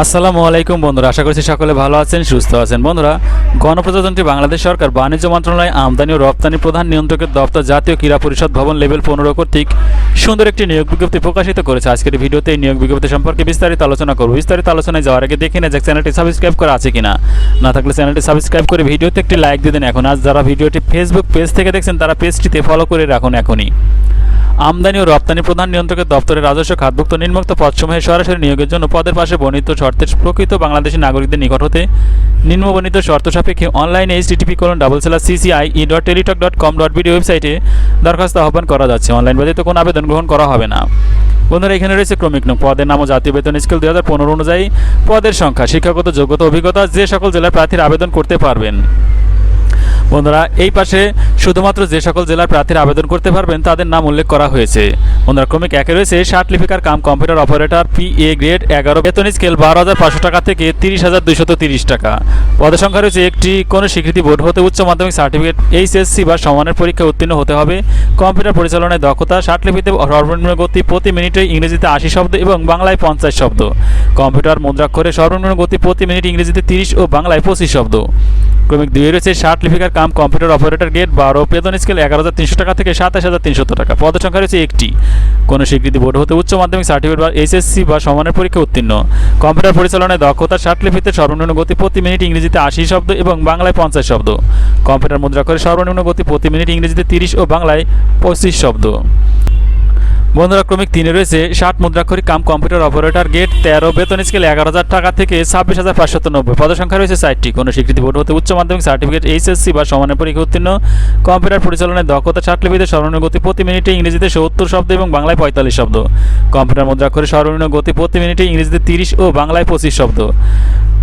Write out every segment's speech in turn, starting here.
আসসালামু আলাইকুম বন্ধুরা, আশা করছি সকলে ভালো আছেন, সুস্থ আছেন। বন্ধুরা, গণপ্রজাতন্ত্রী বাংলাদেশ সরকার বাণিজ্য মন্ত্রণালয় আমদানি ও রপ্তানি প্রধান নিয়ন্ত্রকের দপ্তর জাতীয় ক্রীড়া পরিষদ ভবন লেভেল 15 কর্তৃক সুন্দর একটি নিয়োগ বিজ্ঞপ্তি প্রকাশিত করেছে। আজকের ভিডিওতে এই নিয়োগ বিজ্ঞপ্তি সম্পর্কে বিস্তারিত আলোচনা করব। বিস্তারিত আলোচনায় যাওয়ার আগে দেখে নেন যে চ্যানেলটি সাবস্ক্রাইব করা আছে কিনা। না থাকলে চ্যানেলটি সাবস্ক্রাইব করে ভিডিওতে একটি লাইক দিয়ে দিন। এখন আজ যারা ভিডিওটি ফেসবুক পেজ থেকে দেখছেন তারা পেজটিতে ফলো করে রাখুন এখনই। আমদানি ও রপ্তানি প্রধান নিয়ন্ত্রকের দপ্তরের রাজস্ব খাতভুক্ত নিম্নোক্ত পদসমূহে সরাসরি নিয়োগের জন্য পদের পাশে বর্ণিত শর্তের প্রকৃত বাংলাদেশী নাগরিকদের নিকট হতে নিম্নবর্ণিত শর্ত সাপেক্ষে অনলাইনে http://cci.teletalk.com.bd ওয়েবসাইটে দরখাস্ত আহ্বান করা যাচ্ছে। অনলাইন ব্যতীত কোনো আবেদন গ্রহণ করা হবে না। বন্ধুরা, এখানে রয়েছে ক্রমিক নং, পদের নাম ও জাতীয় বেতন স্কেল 2015 অনুযায়ী পদের সংখ্যা, শিক্ষাগত যোগ্যতা, অভিজ্ঞতা, যে সকল জেলার প্রার্থীরা আবেদন করতে পারবেন। বন্ধুরা, এই পাশে শুধুমাত্র যে সকল জেলার প্রার্থীরা আবেদন করতে পারবেন তাদের নাম উল্লেখ করা হয়েছে। বন্ধুরা, ক্রমিক 1 রয়েছে ষাট লিপিকার cum computer operator PA grade 11, বেতন স্কেল 12,500 টাকা থেকে 30,230 টাকা। পদের সংখ্যা রয়েছে একটি। কোনো স্বীকৃতি বোর্ড হতে উচ্চ মাধ্যমিক সার্টিফিকেট HSC বা সমানের পরীক্ষায় উত্তীর্ণ হতে হবে। কম্পিউটার পরিচালনায় দক্ষতা, ষাট লিপিতে সর্বনিম্ন গতি প্রতি মিনিটে ইংরেজিতে 80 শব্দ এবং বাংলায় 50 শব্দ। কম্পিউটার মুদ্রাক্ষরে সর্বনিম্ন গতি প্রতি মিনিট ইংরেজিতে 30 ও বাংলায় 25 শব্দ। ক্রমিক 2 রয়েছে ষাট লিপিকার কাম কম্পিউটার অপারেটর গ্রেড 12, বেতন স্কেল 11,300 টাকা থেকে 27,300 টাকা। পদের সংখ্যা রয়েছে একটি। কোনো স্বীকৃতি বোর্ড হতে উচ্চ মাধ্যমিক সার্টিফিকেট বা HSC বা সমানের পরীক্ষা উত্তীর্ণ। কম্পিউটার পরিচালনায় দক্ষতা, ষাট লিপিতে সর্বনিম্ন গতি প্রতি মিনিট ইংরেজিতে 80 শব্দ এবং বাংলায় 50 শব্দ। কম্পিউটার মুদ্রাক্ষরে সর্বনিম্ন গতি প্রতি মিনিট ইংরেজিতে 30 ও বাংলায় 25 শব্দ। বন্ধুরা, ক্রমিক 3 রয়েছে ষাট মুদ্রাক্ষরিক কাম কম্পিউটার অপারেটর গ্রেড 13, বেতন স্কেল 11,000 টাকা থেকে 26,590। পদের সংখ্যা রয়েছে 60টি। কোনো স্বীকৃতি বোর্ড হতে উচ্চ মাধ্যমিক সার্টিফিকেট HSC বা সমানের পরীক্ষা উত্তীর্ণ। কম্পিউটার পরিচালনায় দক্ষতা, ষাট লিপিতে সর্বনিম্ন গতি প্রতি মিনিটে ইংরেজিতে 70 শব্দ এবং বাংলায় 45 শব্দ। কম্পিউটার মুদ্রাক্ষরে সর্বনিম্ন গতি প্রতি মিনিটে ইংরেজিতে 30 ও বাংলায় 25 শব্দ।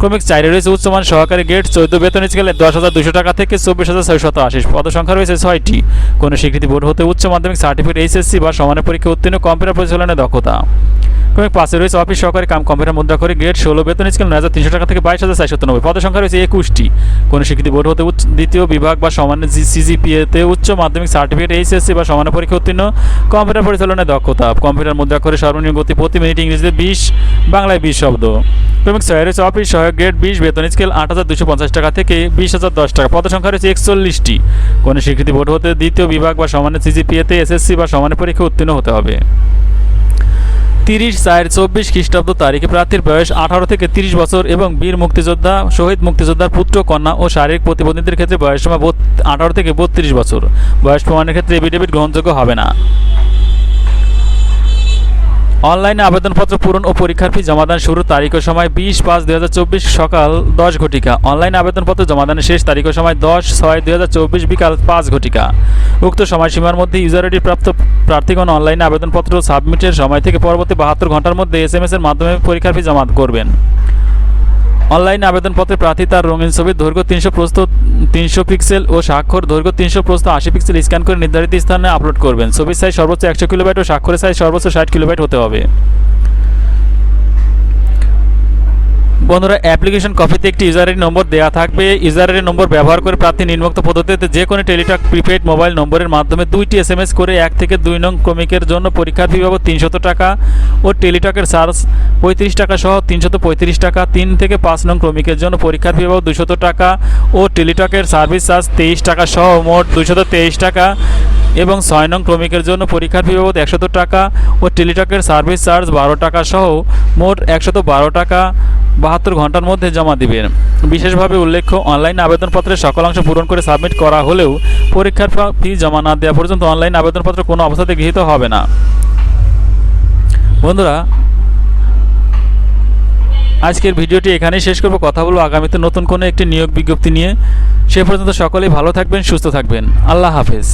ক্রমিক 4 রয়েছে উচ্চমান সহকারী গ্রেড 14, বেতন স্কেল 10,200 টাকা থেকে 24,680। পদের সংখ্যা রয়েছে 6টি। কোনো স্বীকৃতি বোর্ড হতে উচ্চ মাধ্যমিক সার্টিফিকেট HSC বা সমানের পরীক্ষা উত্তীর্ণ। কম্পিউটার পরিচালনায় দক্ষতা। ক্রমিক 5 রয়েছে অফিস সহকারী কাম কম্পিউটার মুদ্রাক্ষরিক গ্রেড 16, বেতন স্কেল 9,300 টাকা থেকে 22,490। পদের সংখ্যা রয়েছে 21টি। কোনো স্বীকৃতি বোর্ড হতে দ্বিতীয় বিভাগ বা সমানের CGPA-তে উচ্চ মাধ্যমিক সার্টিফিকেট HSC বা সমানের পরীক্ষা উত্তীর্ণ। কম্পিউটার পরিচালনায় দক্ষতা। কম্পিউটার মুদ্রাক্ষরে সর্বনিম্ন গতি প্রতি মিনিট ইংরেজিতে 20, বাংলায় 20 শব্দ। ক্রমিক 6 রয়েছে অফিস সহায়ক গ্রেড 20, বেতন স্কেল 8,250 টাকা থেকে 20,010 টাকা। পদের সংখ্যা রয়েছে 41টি। কোনো স্বীকৃতি বোর্ড হতে দ্বিতীয় বিভাগ বা সমানের CGPA-তে SSC বা সমানের পরীক্ষা উত্তীর্ণ হতে হবে। 30/4/24 খ্রিস্টাব্দ তারিখে প্রার্থীর বয়স 18 থেকে 30 বছর এবং বীর মুক্তিযোদ্ধা, শহীদ মুক্তিযোদ্ধার পুত্র, কন্যা ও শারীরিক প্রতিবন্ধীদের ক্ষেত্রে বয়সসীমা 18 থেকে 32 বছর। বয়স প্রমাণের ক্ষেত্রে এফিডেভিট গ্রহণযোগ্য হবে না। অনলাইনে আবেদনপত্র পূরণ ও পরীক্ষার ফি জমাদান শুরুর তারিখ ও সময় 20/5/2024 সকাল 10 ঘটিকা। অনলাইনে আবেদনপত্র জমাদানের শেষ তারিখ ও সময় 10/6/2024 বিকাল 5 ঘটিকা। উক্ত সময়সীমার মধ্যে ইউজার আইডি প্রাপ্ত প্রার্থীগণ অনলাইনে আবেদনপত্র সাবমিটের সময় থেকে পরবর্তী 72 ঘন্টার মধ্যে SMS এর মাধ্যমে পরীক্ষার ফি জমা করবেন। অনলাইনে আবেদনপত্রে প্রার্থী তার রঙিন ছবির দৈর্ঘ্য 300 প্রস্থ 300 পিক্সেল ও স্বাক্ষর দৈর্ঘ্য 300 প্রস্থ 80 পিক্সেল স্ক্যান করে নির্ধারিত স্থানে আপলোড করবেন। ছবির সাইজ সর্বোচ্চ 100 কিলোবাইট ও স্বাক্ষরের সাইজ সর্বোচ্চ 60 কিলোবাইট হতে হবে। বন্ধুরা, অ্যাপ্লিকেশন কপিতে একটি ইউজার আইডি নম্বর দেওয়া থাকবে। ইউজার আইডি নম্বর ব্যবহার করে প্রার্থী নিম্নোক্ত পদ্ধতিতে যে কোনো টেলিটক প্রিপেইড মোবাইল নম্বরের মাধ্যমে 2টি SMS করে 1 থেকে 2 নং ক্রমিকের জন্য পরীক্ষার ফি বাবদ 300 টাকা ও টেলিটকের চার্জ 35 টাকা সহ 335 টাকা। 3 থেকে 5 নং ক্রমিকের জন্য পরীক্ষার ফি বাবদ 200 টাকা ও টেলিটকের সার্ভিস চার্জ 23 টাকা সহ মোট 223 টাকা এবং 6 নং ক্রমিকের জন্য পরীক্ষার ফি বাবদ 100 টাকা ও টেলিটকের সার্ভিস চার্জ 12 টাকা সহ মোট 112 টাকা 72 ঘন্টার মধ্যে জমা দিবেন। বিশেষভাবে উল্লেখ্য, অনলাইন আবেদনপত্রের সকল অংশ পূরণ করে সাবমিট করা হলেও পরীক্ষার ফি জমা না দেওয়া পর্যন্ত অনলাইন আবেদনপত্র কোনো অবস্থাতে গৃহীত হবে না। বন্ধুরা, আজকের ভিডিওটি এখানেই শেষ করব। কথা বলবো আগামীতে নতুন কোনো একটি নিয়োগ বিজ্ঞপ্তি নিয়ে। সে পর্যন্ত সকলেই ভালো থাকবেন, সুস্থ থাকবেন। আল্লাহ হাফেজ।